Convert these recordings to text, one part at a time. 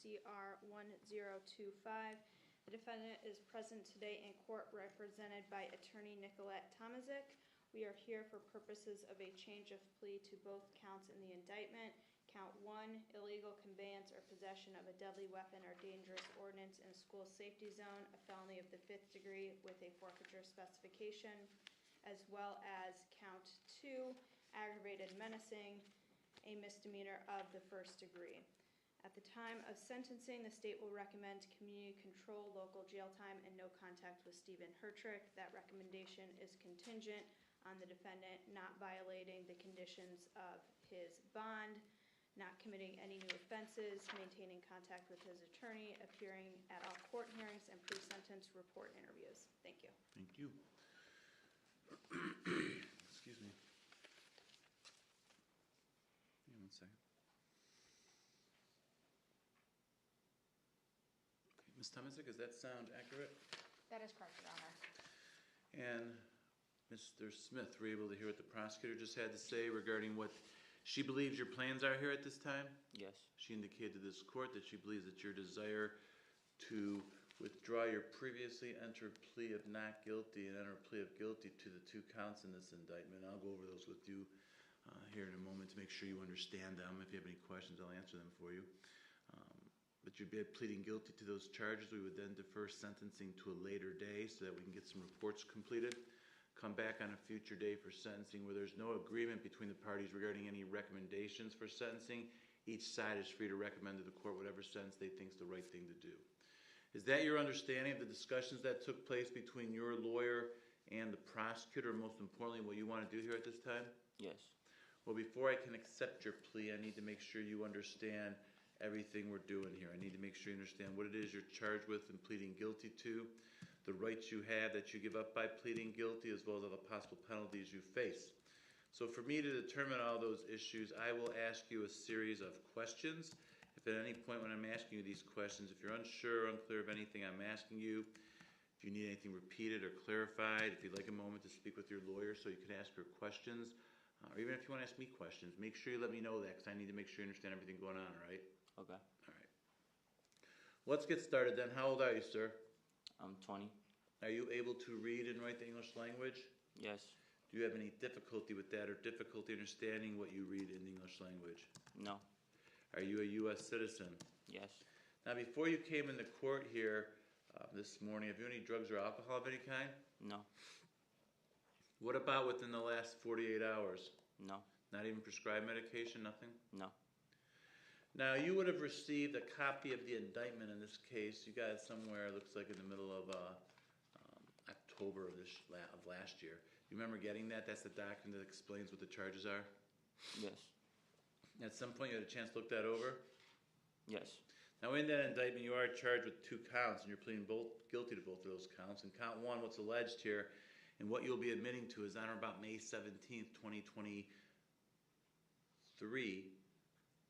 CR 1025. The defendant is present today in court represented by attorney Nicolette Tomazik. We are here for purposes of a change of plea to both counts in the indictment. Count 1, illegal conveyance or possession of a deadly weapon or dangerous ordinance in a school safety zone, a felony of the 5th degree with a forfeiture specification, as well as count 2, aggravated menacing, a misdemeanor of the 1st degree. At the time of sentencing, the state will recommend community control, local jail time, and no contact with Stephen Hertrick. That recommendation is contingent on the defendant not violating the conditions of his bond, not committing any new offenses, maintaining contact with his attorney, appearing at all court hearings and pre-sentence report interviews. Thank you. Thank you. Excuse me. Hang on 1 second. Okay, Ms. Tomazik, does that sound accurate? That is correct, Your Honor. And Mr. Smith, were you able to hear what the prosecutor just had to say regarding what she believes your plans are here at this time? Yes. She indicated to this court that she believes that your desire to withdraw your previously entered plea of not guilty and enter a plea of guilty to the 2 counts in this indictment. I'll go over those with you here in a moment to make sure you understand them. If you have any questions, I'll answer them for you. But you'd be pleading guilty to those charges. We would then defer sentencing to a later day so that we can get some reports completed. Come back on a future day for sentencing where there's no agreement between the parties regarding any recommendations for sentencing. Each side is free to recommend to the court whatever sentence they think is the right thing to do. Is that your understanding of the discussions that took place between your lawyer and the prosecutor, and most importantly, what you want to do here at this time? Yes. Well, before I can accept your plea, I need to make sure you understand everything we're doing here. I need to make sure you understand what it is you're charged with and pleading guilty to, the rights you have that you give up by pleading guilty, as well as all the possible penalties you face. So for me to determine all those issues, I will ask you a series of questions. If at any point when I'm asking you these questions, if you're unsure or unclear of anything I'm asking you, if you need anything repeated or clarified, if you'd like a moment to speak with your lawyer so you can ask her questions, or even if you want to ask me questions, make sure you let me know that because I need to make sure you understand everything going on, all right? Okay. All right. Let's get started then. How old are you, sir? I'm 20. Are you able to read and write the English language? Yes. Do you have any difficulty with that or difficulty understanding what you read in the English language? No. Are you a U.S. citizen? Yes. Now, before you came into court here this morning, have you any drugs or alcohol of any kind? No. What about within the last 48 hours? No. Not even prescribed medication, nothing? No. Now, you would have received a copy of the indictment in this case. You got it somewhere, it looks like in the middle of October of last year. You remember getting that? That's the document that explains what the charges are? Yes. At some point, you had a chance to look that over? Yes. Now, in that indictment, you are charged with 2 counts, and you're pleading guilty to both of those counts. In count 1, what's alleged here, and what you'll be admitting to is on or about May 17th, 2023,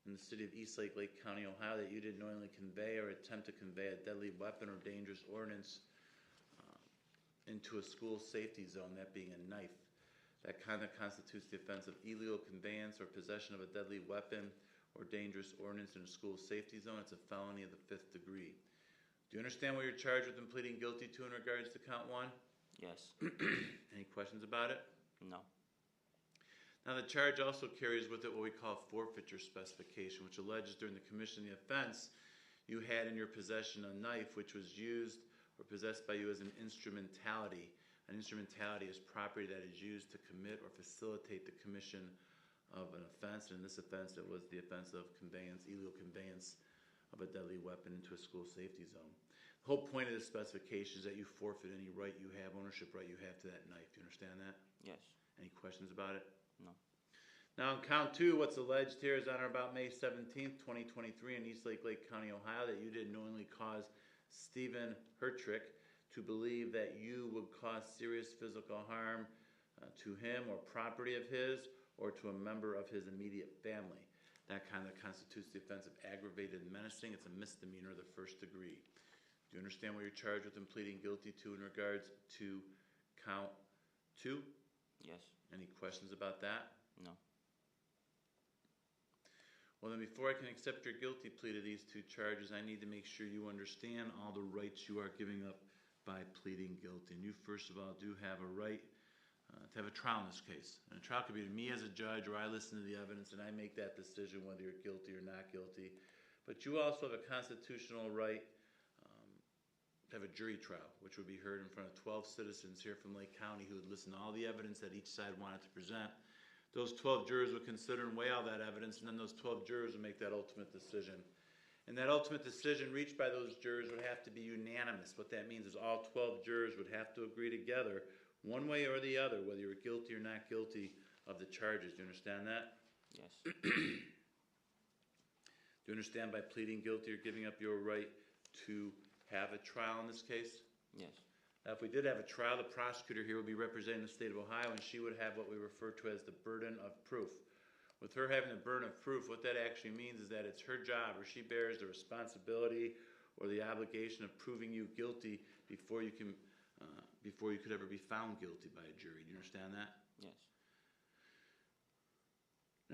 in the city of Eastlake, Lake County, Ohio, that you didn't knowingly convey or attempt to convey a deadly weapon or dangerous ordinance into a school safety zone, that being a knife. That conduct constitutes the offense of illegal conveyance or possession of a deadly weapon or dangerous ordinance in a school safety zone. It's a felony of the 5th degree. Do you understand what you're charged with and pleading guilty to in regards to count 1? Yes. Any questions about it? No. Now, the charge also carries with it what we call a forfeiture specification, which alleges during the commission of the offense you had in your possession a knife which was used or possessed by you as an instrumentality. An instrumentality is property that is used to commit or facilitate the commission of an offense. And in this offense, it was the offense of conveyance, illegal conveyance of a deadly weapon into a school safety zone. The whole point of this specification is that you forfeit any right you have, ownership right you have to that knife. Do you understand that? Yes. Any questions about it? No. Now, in count 2, what's alleged here is on or about May 17th, 2023, in Eastlake, Lake County, Ohio, that you did knowingly cause Stephen Hertrick to believe that you would cause serious physical harm to him or property of his or to a member of his immediate family. That conduct constitutes the offense of aggravated menacing. It's a misdemeanor of the 1st degree. Do you understand what you're charged with and pleading guilty to in regards to count 2? Yes. Any questions about that? No. Well, then before I can accept your guilty plea to these two charges, I need to make sure you understand all the rights you are giving up by pleading guilty. And you, first of all, do have a right to have a trial in this case. And a trial could be to me as a judge, or I listen to the evidence and I make that decision whether you're guilty or not guilty. But you also have a constitutional right to have a jury trial, which would be heard in front of 12 citizens here from Lake County who would listen to all the evidence that each side wanted to present. Those 12 jurors would consider and weigh all that evidence, and then those 12 jurors would make that ultimate decision. And that ultimate decision reached by those jurors would have to be unanimous. What that means is all 12 jurors would have to agree together, one way or the other, whether you're guilty or not guilty of the charges. Do you understand that? Yes. Do you understand by pleading guilty you're giving up your right to have a trial in this case? Yes. Now, if we did have a trial, the prosecutor here would be representing the state of Ohio, and she would have what we refer to as the burden of proof. With her having the burden of proof, what that actually means is that it's her job, or she bears the responsibility or the obligation of proving you guilty before you could ever be found guilty by a jury. Do you understand that? Yes.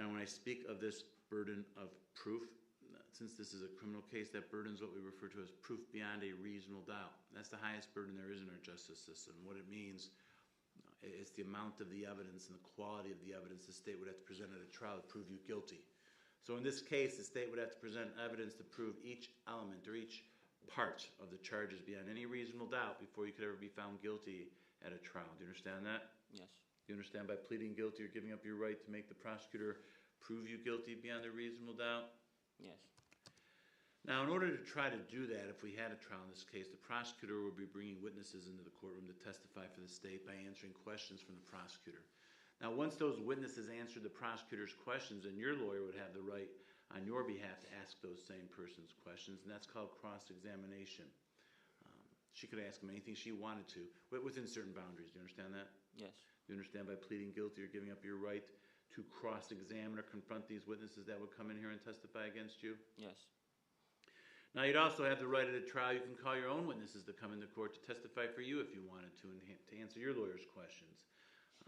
Now, when I speak of this burden of proof, since this is a criminal case, that burden is what we refer to as proof beyond a reasonable doubt. That's the highest burden there is in our justice system. What it means is the amount of the evidence and the quality of the evidence the state would have to present at a trial to prove you guilty. So in this case, the state would have to present evidence to prove each element or each part of the charges beyond any reasonable doubt before you could ever be found guilty at a trial. Do you understand that? Yes. Do you understand by pleading guilty you're giving up your right to make the prosecutor prove you guilty beyond a reasonable doubt? Yes. Now, in order to try to do that, if we had a trial in this case, the prosecutor would be bringing witnesses into the courtroom to testify for the state by answering questions from the prosecutor. Now, once those witnesses answered the prosecutor's questions, then your lawyer would have the right on your behalf to ask those same person's questions, and that's called cross-examination. She could ask him anything she wanted to, within certain boundaries. Do you understand that? Yes. Do you understand by pleading guilty you're giving up your right to cross-examine or confront these witnesses that would come in here and testify against you? Yes. Now, you'd also have the right at a trial. You can call your own witnesses to come into court to testify for you if you wanted to and to answer your lawyer's questions.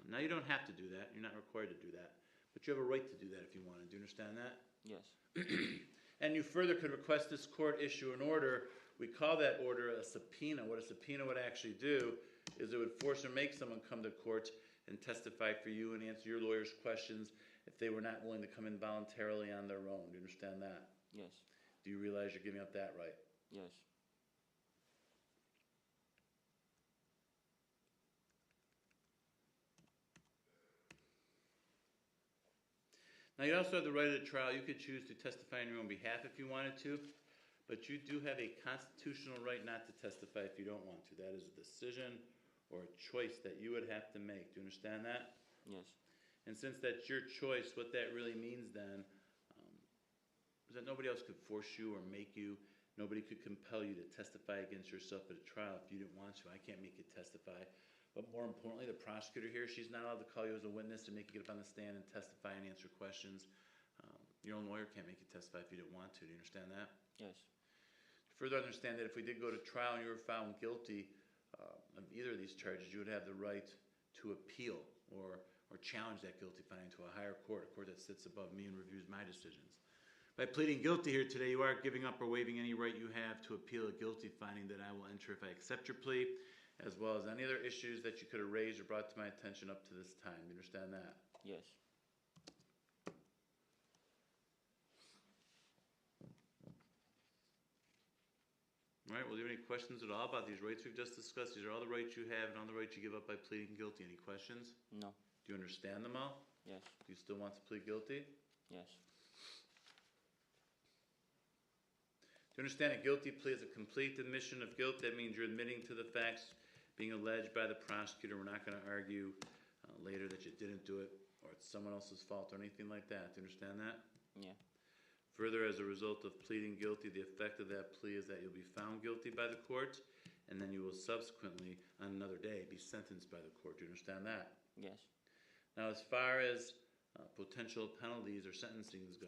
Now, you don't have to do that. You're not required to do that. But you have a right to do that if you want to. Do you understand that? Yes. And you further could request this court issue an order. We call that order a subpoena. What a subpoena would actually do is it would force or make someone come to court and testify for you and answer your lawyer's questions if they were not willing to come in voluntarily on their own. Do you understand that? Yes. Do you realize you're giving up that right? Yes. Now, you also have the right at a trial. You could choose to testify on your own behalf if you wanted to, but you do have a constitutional right not to testify if you don't want to. That is a decision or a choice that you would have to make. Do you understand that? Yes. And since that's your choice, what that really means then is that nobody else could force you or make you. Nobody could compel you to testify against yourself at a trial if you didn't want to. I can't make you testify. But more importantly, the prosecutor here, she's not allowed to call you as a witness and make you get up on the stand and testify and answer questions. Your own lawyer can't make you testify if you didn't want to. Do you understand that? Yes. Further understand that if we did go to trial and you were found guilty of either of these charges, you would have the right to appeal or challenge that guilty finding to a higher court, a court that sits above me and reviews my decisions. By pleading guilty here today, you are giving up or waiving any right you have to appeal a guilty finding that I will enter if I accept your plea, as well as any other issues that you could have raised or brought to my attention up to this time. You understand that? Yes. All right, well, do you have any questions at all about these rights we've just discussed? These are all the rights you have and all the rights you give up by pleading guilty. Any questions? No. Do you understand them all? Yes. Do you still want to plead guilty? Yes. To understand a guilty plea is a complete admission of guilt. That means you're admitting to the facts being alleged by the prosecutor. We're not going to argue later that you didn't do it or it's someone else's fault or anything like that. Do you understand that? Yeah. Further, as a result of pleading guilty, the effect of that plea is that you'll be found guilty by the court, and then you will subsequently, on another day, be sentenced by the court. Do you understand that? Yes. Now, as far as potential penalties or sentences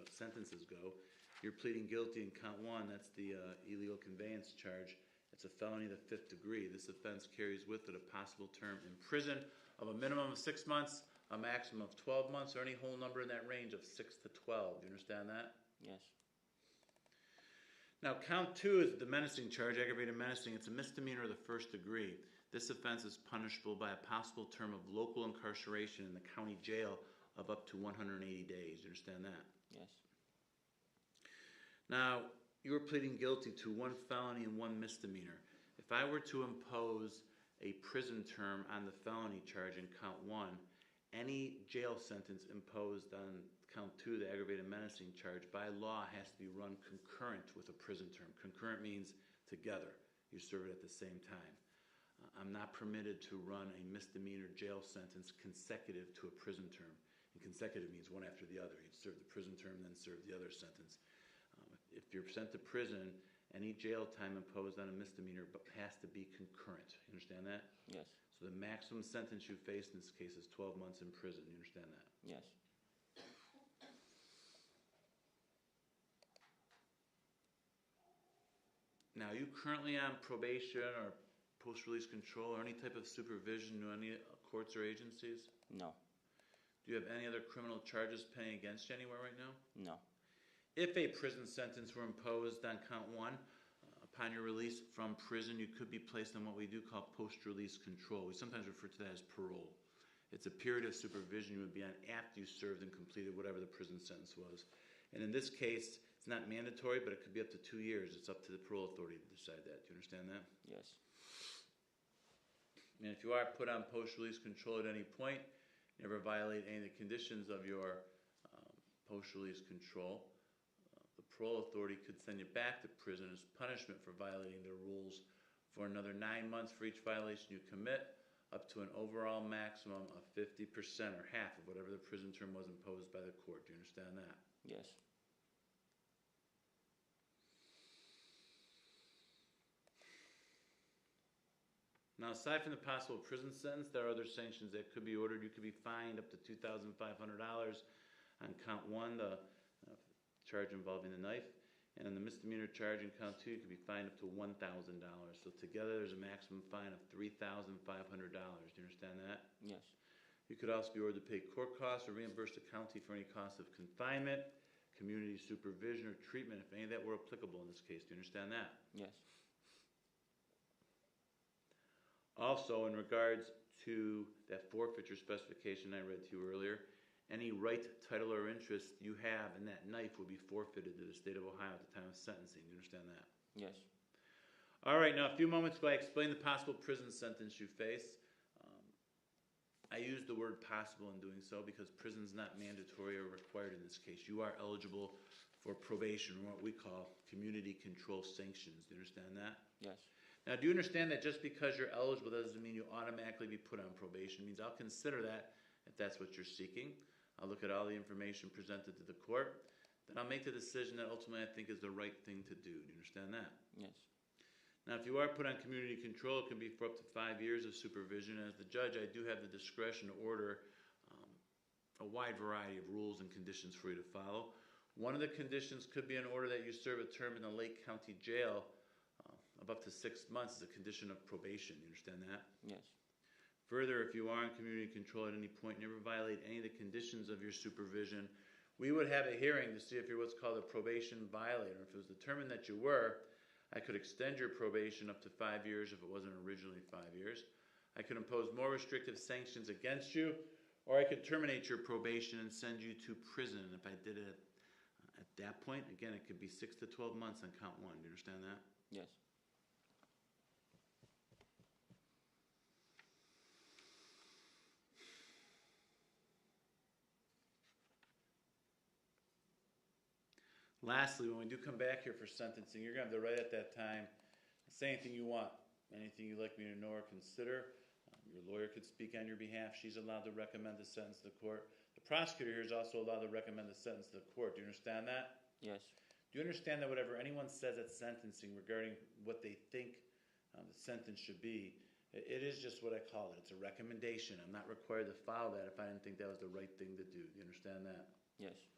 go, you're pleading guilty in count one. That's the illegal conveyance charge. It's a felony of the 5th degree. This offense carries with it a possible term in prison of a minimum of 6 months, a maximum of 12 months, or any whole number in that range of 6 to 12. Do you understand that? Yes. Now, count 2 is the menacing charge, aggravated menacing. It's a misdemeanor of the first degree. This offense is punishable by a possible term of local incarceration in the county jail of up to 180 days. You understand that? Yes. Now, you are pleading guilty to 1 felony and 1 misdemeanor. If I were to impose a prison term on the felony charge in count 1, any jail sentence imposed on count 2, the aggravated menacing charge, by law has to be run concurrent with a prison term. Concurrent means together. You serve it at the same time. I'm not permitted to run a misdemeanor jail sentence consecutive to a prison term. And consecutive means one after the other. You'd serve the prison term, then serve the other sentence. If you're sent to prison, any jail time imposed on a misdemeanor has to be concurrent. You understand that? Yes. So the maximum sentence you face in this case is 12 months in prison. You understand that? Yes. Now, are you currently on probation or post-release control or any type of supervision to any courts or agencies? No. Do you have any other criminal charges pending against you anywhere right now? No. If a prison sentence were imposed on count 1, upon your release from prison, you could be placed on what we do call post-release control. We sometimes refer to that as parole. It's a period of supervision you would be on after you served and completed whatever the prison sentence was. And in this case, it's not mandatory, but it could be up to 2 years. It's up to the parole authority to decide that. Do you understand that? Yes. And if you are put on post-release control at any point, never violate any of the conditions of your post-release control, the parole authority could send you back to prison as punishment for violating their rules for another 9 months for each violation you commit, up to an overall maximum of 50% or half of whatever the prison term was imposed by the court. Do you understand that? Yes. Now, aside from the possible prison sentence, there are other sanctions that could be ordered. You could be fined up to $2,500 on count 1, the charge involving the knife. And on the misdemeanor charge in count 2, you could be fined up to $1,000. So together, there's a maximum fine of $3,500. Do you understand that? Yes. You could also be ordered to pay court costs or reimburse the county for any cost of confinement, community supervision, or treatment, if any of that were applicable in this case. Do you understand that? Yes. Also, in regards to that forfeiture specification I read to you earlier, any right, title, or interest you have in that knife will be forfeited to the state of Ohio at the time of sentencing. Do you understand that? Yes. All right, now a few moments ago I explained the possible prison sentence you face. I used the word possible in doing so because prison is not mandatory or required in this case. You are eligible for probation, or what we call community control sanctions. Do you understand that? Yes. Now, do you understand that just because you're eligible doesn't mean you automatically be put on probation? It means I'll consider that if that's what you're seeking. I'll look at all the information presented to the court. Then I'll make the decision that ultimately I think is the right thing to do. Do you understand that? Yes. Now, if you are put on community control, it can be for up to 5 years of supervision. As the judge, I do have the discretion to order a wide variety of rules and conditions for you to follow. One of the conditions could be an order that you serve a term in the Lake County Jail of up to 6 months as a condition of probation. You understand that? Yes. Further, if you are in community control at any point, never violate any of the conditions of your supervision, we would have a hearing to see if you're what's called a probation violator. If it was determined that you were, I could extend your probation up to 5 years if it wasn't originally 5 years. I could impose more restrictive sanctions against you, or I could terminate your probation and send you to prison. And if I did it at that point, again, it could be 6 to 12 months on count 1. Do you understand that? Yes. Lastly, when we do come back here for sentencing, you're going to have the right at that time to say anything you want, anything you'd like me to know or consider. Your lawyer could speak on your behalf. She's allowed to recommend the sentence to the court. The prosecutor here is also allowed to recommend the sentence to the court. Do you understand that? Yes. Do you understand that whatever anyone says at sentencing regarding what they think the sentence should be, it is just what I call it. It's a recommendation. I'm not required to follow that if I didn't think that was the right thing to do. Do you understand that? Yes.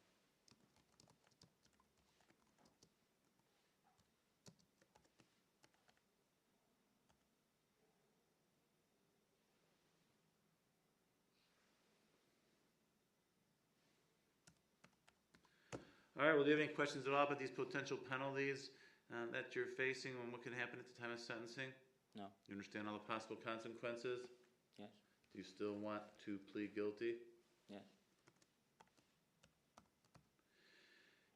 All right, well, do you have any questions at all about these potential penalties that you're facing and what can happen at the time of sentencing? No. You understand all the possible consequences? Yes. Do you still want to plead guilty? Yes.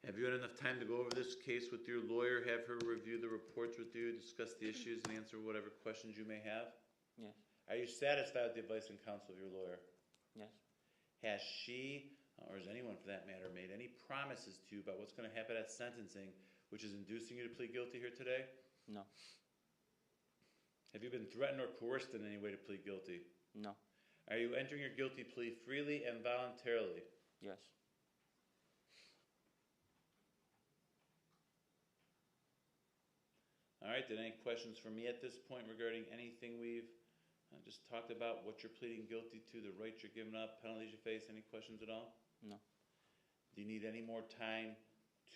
Have you had enough time to go over this case with your lawyer, have her review the reports with you, discuss the issues, and answer whatever questions you may have? Yes. Are you satisfied with the advice and counsel of your lawyer? Yes. Has she, or has anyone for that matter, made any promises to you about what's going to happen at sentencing, which is inducing you to plead guilty here today? No. Have you been threatened or coerced in any way to plead guilty? No. Are you entering your guilty plea freely and voluntarily? Yes. All right, then any questions for me at this point regarding anything we've just talked about, what you're pleading guilty to, the rights you're giving up, penalties you face, any questions at all? No. Do you need any more time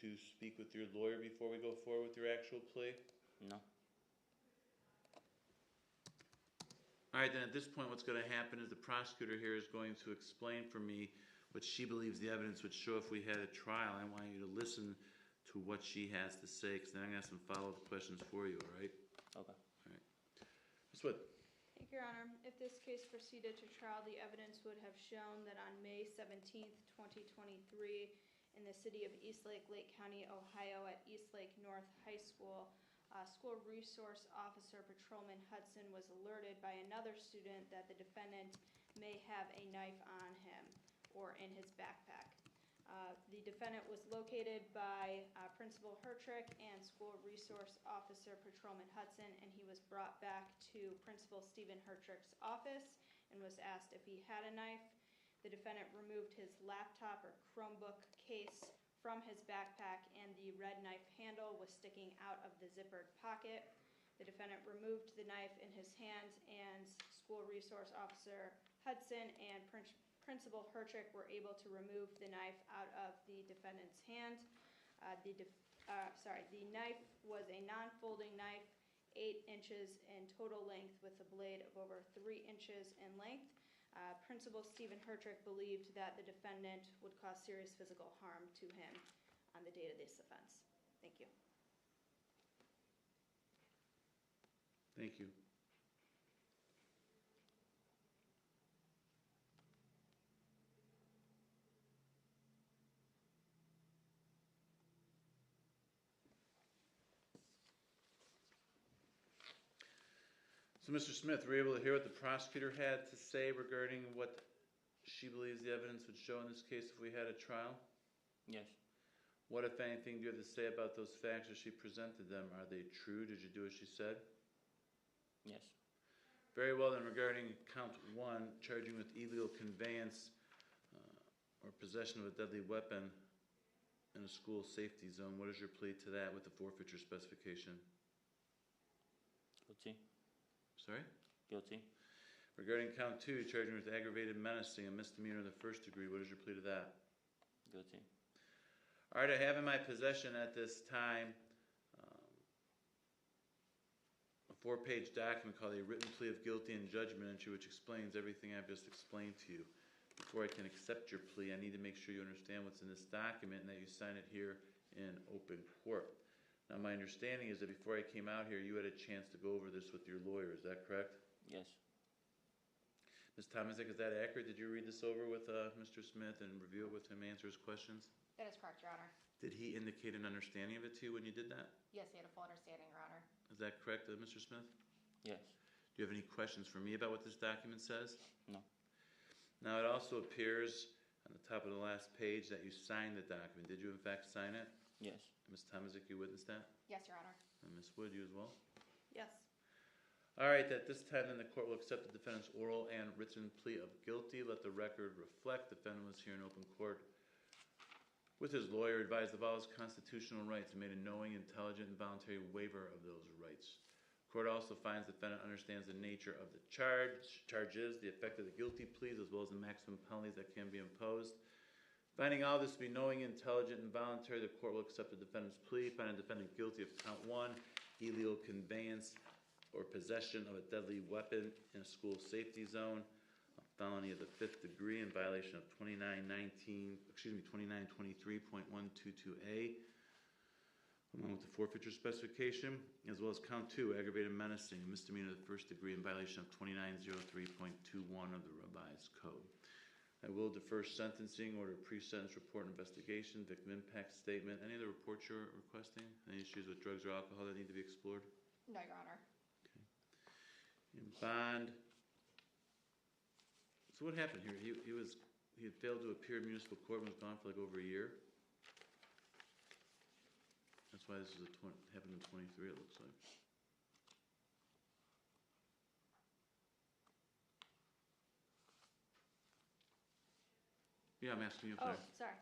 to speak with your lawyer before we go forward with your actual plea? No. All right, then at this point what's going to happen is the prosecutor here is going to explain for me what she believes the evidence would show if we had a trial. I want you to listen to what she has to say, because then I'm going to have some follow-up questions for you, all right? Okay. All right. Ms. Wood. Thank you, Your Honor. If this case proceeded to trial, the evidence would have shown that on May 17th, 2023, in the city of Eastlake, Lake County, Ohio, at Eastlake North High School, School Resource Officer Patrolman Hudson was alerted by another student that the defendant may have a knife on him or in his backpack. The defendant was located by Principal Hertrick and School Resource Officer Patrolman Hudson, and he was brought back to Principal Stephen Hertrick's office and was asked if he had a knife. The defendant removed his laptop or Chromebook case from his backpack, and the red knife handle was sticking out of the zippered pocket. The defendant removed the knife in his hands, and School Resource Officer Hudson and Principal Hertrick were able to remove the knife out of the defendant's hand. The knife was a non-folding knife, 8 inches in total length with a blade of over 3 inches in length. Principal Stephen Hertrick believed that the defendant would cause serious physical harm to him on the date of this offense. Thank you. Thank you. So, Mr. Smith, were you able to hear what the prosecutor had to say regarding what she believes the evidence would show in this case if we had a trial? Yes. What, if anything, do you have to say about those facts as she presented them? Are they true? Did you do as she said? Yes. Very well, then, regarding count 1, charging with illegal conveyance or possession of a deadly weapon in a school safety zone, what is your plea to that with the forfeiture specification? Guilty. Sorry? Guilty. Regarding count 2, charging with aggravated menacing, a misdemeanor in the first degree, what is your plea to that? Guilty. All right, I have in my possession at this time a 4-page document called a written plea of guilty and judgment entry, which explains everything I've just explained to you. Before I can accept your plea, I need to make sure you understand what's in this document and that you sign it here in open court. Now, my understanding is that before I came out here, you had a chance to go over this with your lawyer. Is that correct? Yes. Ms. Tomasic, is that accurate? Did you read this over with Mr. Smith and review it with him, answer his questions? That is correct, Your Honor. Did he indicate an understanding of it to you when you did that? Yes, he had a full understanding, Your Honor. Is that correct, Mr. Smith? Yes. Do you have any questions for me about what this document says? No. Now, it also appears on the top of the last page that you signed the document. Did you, in fact, sign it? Yes. Ms. Tomasic, you witnessed that? Yes, Your Honor. And Ms. Wood, you as well? Yes. All right, at this time, then, the court will accept the defendant's oral and written plea of guilty. Let the record reflect the defendant was here in open court with his lawyer, advised of all his constitutional rights, and made a knowing, intelligent, and voluntary waiver of those rights. The court also finds the defendant understands the nature of the charges, the effect of the guilty pleas, as well as the maximum penalties that can be imposed. Finding all this to be knowing, intelligent, and voluntary, the court will accept the defendant's plea, find the defendant guilty of count 1, illegal conveyance or possession of a deadly weapon in a school safety zone, felony of the 5th degree in violation of 2923.122A, along with the forfeiture specification, as well as count 2, aggravated menacing, a misdemeanor of the 1st degree in violation of 2903.21 of the revised code. I will defer sentencing, order pre-sentence report investigation, victim impact statement. Any other reports you're requesting? Any issues with drugs or alcohol that need to be explored? No, Your Honor. And bond. So what happened here? He had failed to appear in municipal court and was gone for like over a year. That's why this is happened in 23, it looks like. Yeah, I'm asking you, I'm sorry.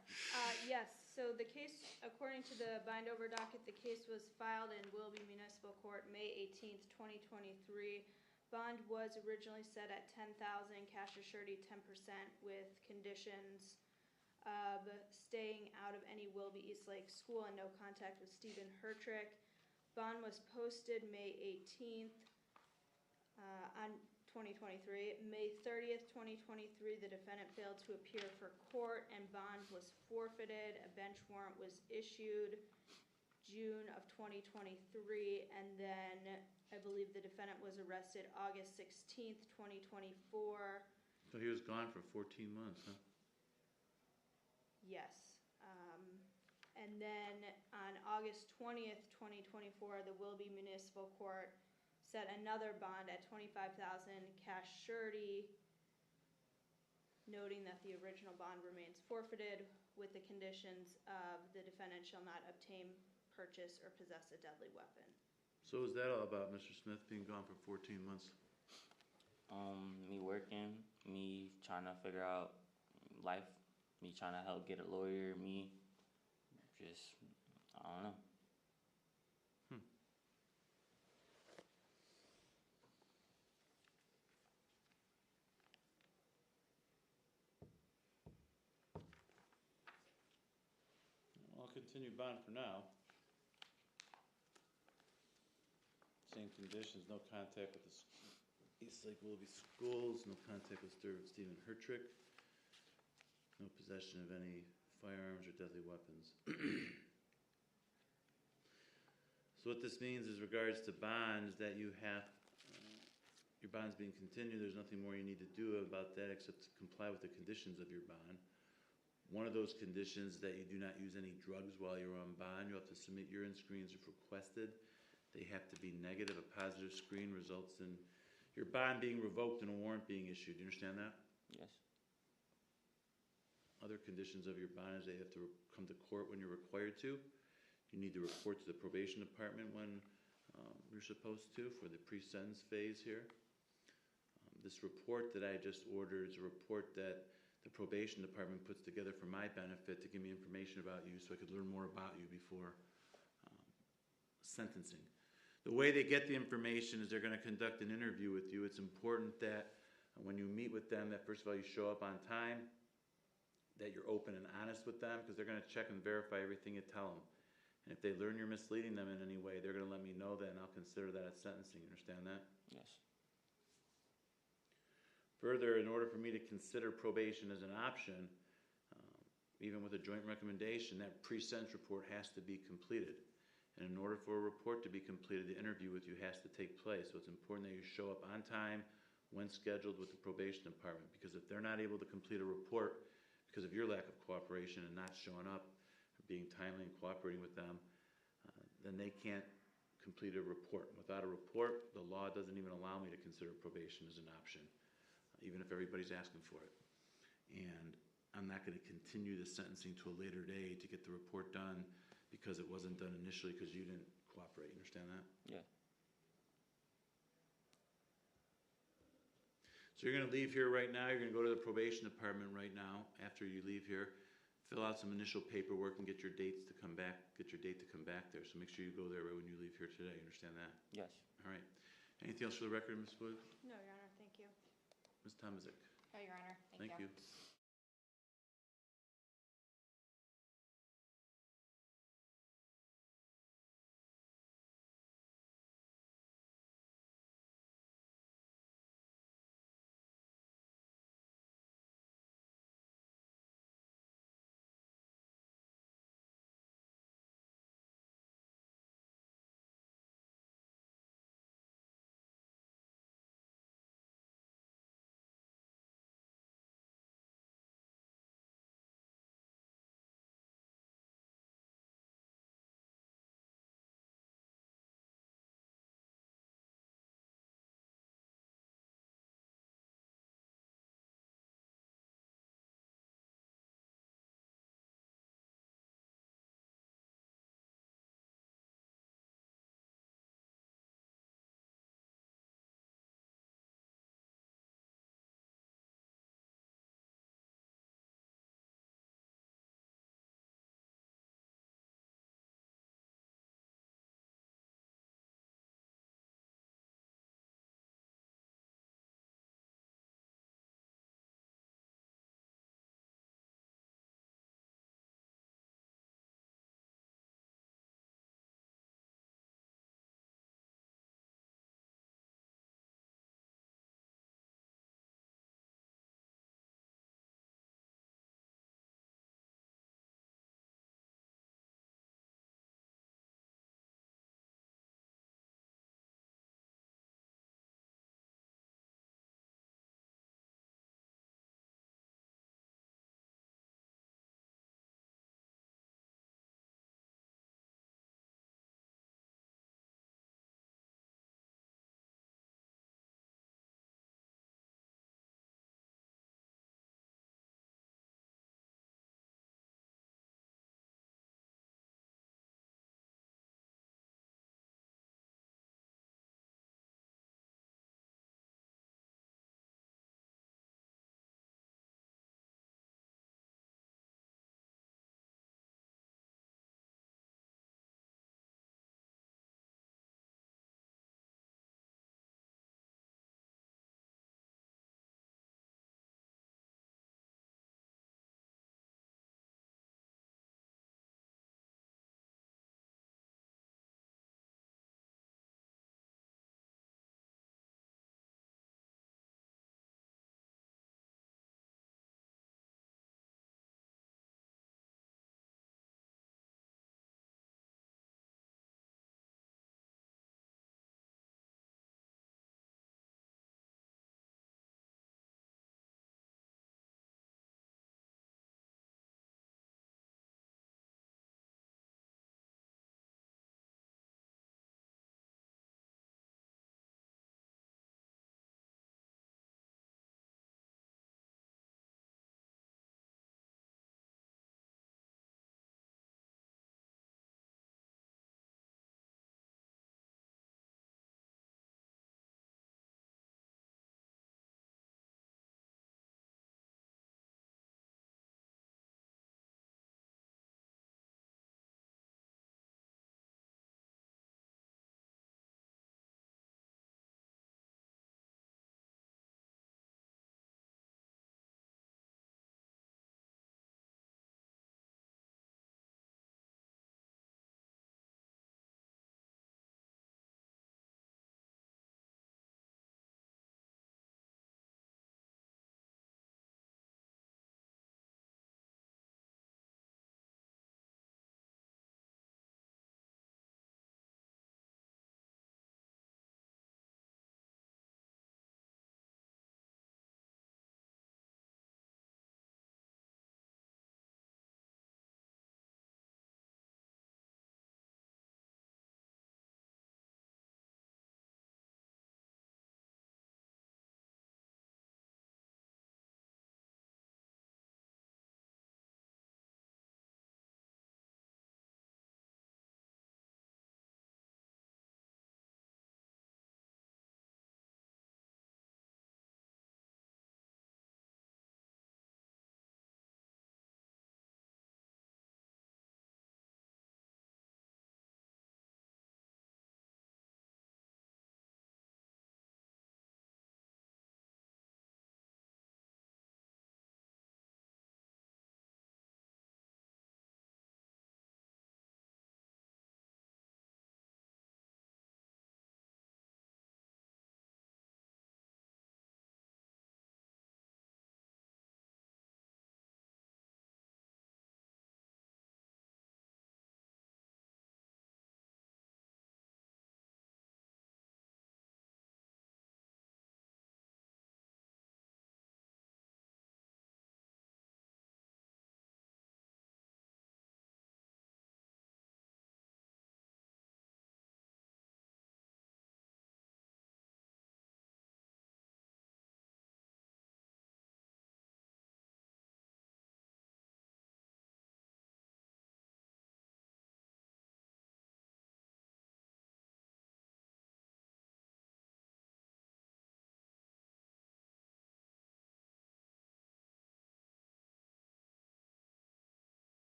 Yes, so the case, according to the bind over docket, the case was filed in Willoughby Municipal Court May 18th, 2023. Bond was originally set at $10,000, cash or surety 10% with conditions of staying out of any Willoughby Eastlake school and no contact with Stephen Hertrick. Bond was posted May 18th on 2023. May 30th, 2023, the defendant failed to appear for court and bond was forfeited. A bench warrant was issued June of 2023, and then I believe the defendant was arrested August 16th, 2024. So he was gone for 14 months, huh? Yes. And then on August 20th, 2024, the Willoughby Municipal Court set another bond at $25,000 cash surety, noting that the original bond remains forfeited with the conditions of the defendant shall not obtain, purchase, or possess a deadly weapon. So is that all about Mr. Smith being gone for 14 months? Me working, me trying to figure out life, me trying to help get a lawyer, me just, I don't know. I'll continue bond for now. Same conditions, no contact with the Eastlake Willoughby schools, no contact with Stephen Hertrick, no possession of any firearms or deadly weapons. So what this means is regards to bonds that you have, your bond's being continued, there's nothing more you need to do about that except to comply with the conditions of your bond. One of those conditions that you do not use any drugs while you're on bond. You'll have to submit urine screens if requested. They have to be negative. A positive screen results in your bond being revoked and a warrant being issued. You understand that? Yes. Other conditions of your bond is they have to come to court when you're required to. You need to report to the probation department when you're supposed to for the pre-sentence phase here. This report that I just ordered is a report that the probation department puts together for my benefit to give me information about you so I could learn more about you before sentencing. The way they get the information is they're going to conduct an interview with you. It's important that when you meet with them, that first of all you show up on time, that you're open and honest with them, because they're going to check and verify everything you tell them. And if they learn you're misleading them in any way, they're going to let me know that, and I'll consider that at sentencing. You understand that? Yes. Further, in order for me to consider probation as an option, even with a joint recommendation, that pre-sentence report has to be completed. And in order for a report to be completed, the interview with you has to take place. So it's important that you show up on time when scheduled with the probation department, because if they're not able to complete a report because of your lack of cooperation and not showing up, being timely and cooperating with them, then they can't complete a report. Without a report, the law doesn't even allow me to consider probation as an option, even if everybody's asking for it. And I'm not going to continue the sentencing to a later day to get the report done because it wasn't done initially because you didn't cooperate. You understand that? Yeah. So you're going to leave here right now. You're going to go to the probation department right now after you leave here. Fill out some initial paperwork and get your dates to come back. Get your date to come back there. So make sure you go there right when you leave here today. You understand that? Yes. All right. Anything else for the record, Ms. Wood? No, Your Honor, thank you. Ms. Tomaszek? No, Your Honor. Thank you.